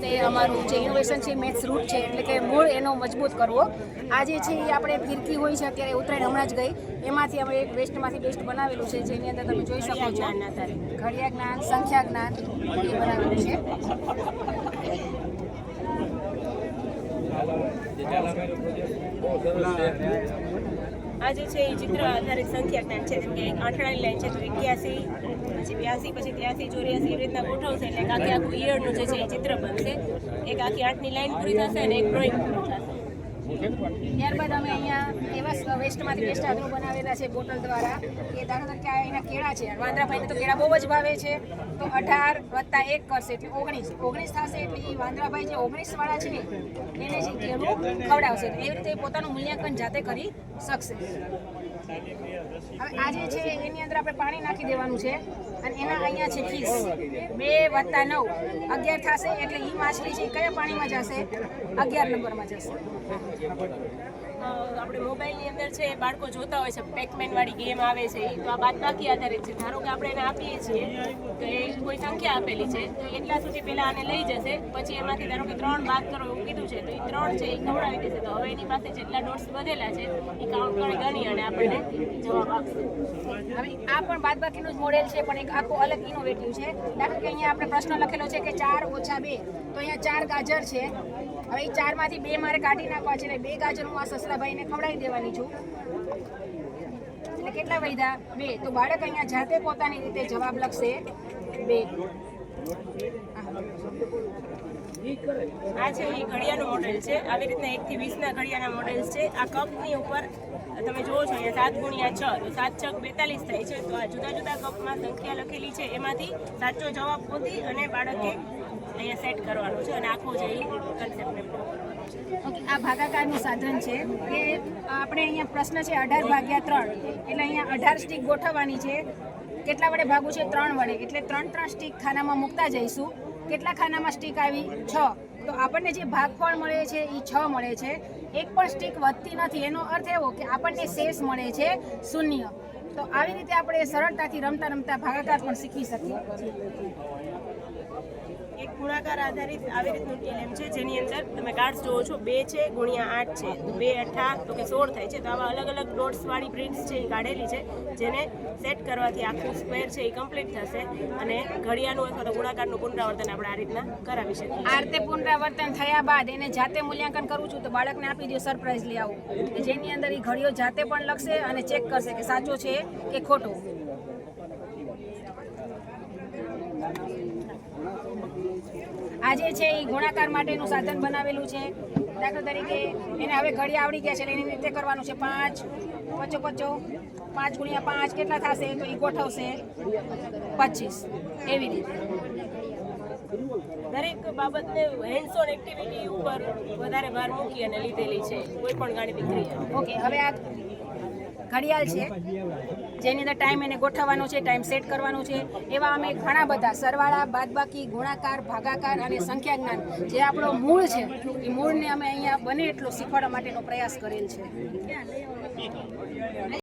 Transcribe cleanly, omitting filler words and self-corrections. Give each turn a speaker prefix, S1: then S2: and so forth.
S1: તે અમારું જે ઇનોવેશન છે મેથ્સ રૂટ છે, એટલે કે મૂળ એનો મજબૂત કરવો. આ જે છે એ આપણે ફિરકી હોય છે, અત્યારે ઉત્તરાયણ હમણાં જ ગઈ, એમાંથી અમે એક વેસ્ટમાંથી બેસ્ટ બનાવેલું છે, જેની અંદર તમે જોઈ શકો છો ઘડિયા જ્ઞાન, સંખ્યા જ્ઞાન એ બનાવેલું છે.
S2: આ જે છે એ ચિત્ર આધારિત સંખ્યા જ્ઞાન છે. જેમ કે એક આંઠડાની લાઈન છે તો 81, પછી 82, પછી 83, 84 એવી રીતના ગોઠવશે એટલે આખું ઈયળનું જે છે એ ચિત્ર બનશે. એક આખી 8ની લાઈન પૂરી થશે અને એક ડ્રોઈંગ પૂરું થશે.
S1: ત્યારબાદ અમે અહીંયા એવા વેસ્ટમાંથી બેસ્ટ આદરો બનાવેલા છે બોટલ દ્વારા, કે દાખલા તરીકે એના કેળા છે, વાંદરાભાઈને તો કેળા બહુ જ ભાવે છે, તો 18 + 1 કરશે એટલે 19 થશે. એટલે એ વાંદરાભાઈ જે 19 વાળા છે એને જે કેળું ખવડાવશે, એવી રીતે પોતાનું મૂલ્યાંકન જાતે કરી શકશે. હવે આ જે છે એની અંદર આપણે પાણી નાખી દેવાનું છે, અને એના અહીંયા છે ફીસ 2 + 9 11 થશે. એટલે એ માછલી છે કયા પાણીમાં જશે? 11 નંબરમાં જશે.
S2: આપણે મોબાઈલની અંદર છે બાળકો જોતા હોય છે, પેકમેન વાળી ગેમ આવે છે, તો આ બાદબાકી આધારિત છે. ધારો કે આપણે એને આપીએ છીએ તો એ કોઈ સંખ્યા આપેલી છે, તો એટલા સુધી પહેલા આને લઈ જશે, પછી એમાંથી ધારો કે 3 બાદ કરો એવું કીધું છે, તો એ 3 છે એ ખવડાવી દેશે. તો હવે એની પાસે જેટલા ડોટ્સ વધેલા છે એ કાઉન્ટ કરી ગણી અને આપણને જવાબ આપશે.
S1: હવે આ પણ બાદબાકીનું જ મોડેલ છે, પણ એક આખું અલગ ઇનોવેટિવ છે. દાખલા કે અહીંયા આપણે પ્રશ્ન લખેલો છે કે 4 - 2, તો અહીંયા 4 ગાજર છે. હવે એ 4 માંથી 2 મારે કાઢી નાખવા છે, એટલે 2 ગાજર હું આ સસલાભાઈને ખવડાવી દેવાની છું. એટલે કેટલા વધ્યા? 2. તો બાળક અહીંયા જાતે પોતાની રીતે જવાબ લખશે 2.
S2: આ છે એ ઘડિયાળનું મોડેલ છે. આવી રીતના 1 થી 20ના ઘડિયાળના મોડેલ્સ છે. આ કપની ઉપર તમે જોવો છો અહીંયા 7 × 6, તો 7 × 6 42 થાય છે. તો આ જુદા જુદા કપમાં સંખ્યા લખેલી છે, એમાંથી સાચો જવાબ ગોતી અને બાળકે અહીંયા સેટ કરવાનો છે, અને આખો જે કન્સેપ્ટને
S1: ઓકે, આ ભાગાકારનું સાધન છે કે આપણે અહીંયા પ્રશ્ન છે 18 / 3, એટલે અહીંયા 18 સ્ટીક ગોઠવવાની છે. કેટલા વડે ભાગવું છે? 3 વડે. એટલે 3 સ્ટીક ખાનામાં મૂકતા જઈશું. કેટલા ખાનામાં સ્ટીક આવી? 6. તો આપણને જે ભાગફળ મળે છે એ 6 મળે છે. એક પણ સ્ટીક વધતી નથી. એનો અર્થ એવો કે આપણને શેષ મળે છે 0. તો આવી રીતે આપણે સરળતાથી રમતા રમતા ભાગાકાર પણ શીખી શકીએ.
S2: એક ગુણાકાર આધારિત આવી રીતનું ટીલેમ છે, જેની અંદર તમે કાર્ડ્સ જોવો છો. 2 છે × 8 છે, તો 2 × 8 તો કે 16 થાય છે. તો આવા અલગ અલગ ડોટ્સ વાળી પ્રિન્ટ્સ છે એ કાઢેલી છે, જેને સેટ કરવાથી આખું સ્ક્વેર છે એ કમ્પ્લીટ થશે, અને ઘડિયાળનું અથવા તો ગુણાકારનું પુનરાવર્તન આપણે આ રીતના કરાવી શકીએ.
S1: આ રીતે પુનરાવર્તન થયા બાદ એને જાતે મૂલ્યાંકન કરું છું, તો બાળકને આપી દો સરપ્રાઈઝ લઈ આવું, જેની અંદર એ ઘડીઓ જાતે પણ લખશે અને ચેક કરશે કે સાચો છે કે ખોટો. આજે છે એ ગુણાકાર માટેનું સાધન બનાવેલું છે. દાખલા તરીકે એને હવે ઘડી આવડી ગયા છે, એટલે એની રીતે કરવાનું છે 5 × 5 × 5 કેટલા થશે? તો એ ગોઠવશે 25. એવી રીતે
S2: દરેક બાબતને હેન્ડ્સ ઓન એક્ટિવિટી ઉપર વધારે ભાર મૂકી અને લીધેલી છે કોઈ પણ ગાણિતિક ક્રિયા.
S1: ઓકે, હવે આ ઘડિયાળ છે જેની અંદર ટાઈમ એને ગોઠવવાનો છે, ટાઈમ સેટ કરવાનો છે. એવા અમે ઘણા બધા સરવાળા, બાદબાકી, ગુણાકાર, ભાગાકાર અને સંખ્યા જ્ઞાન જે આપણો મૂળ છે એ મૂળને અમે અહીંયા બને એટલો શીખવાડવા માટેનો પ્રયાસ કરેલ છે.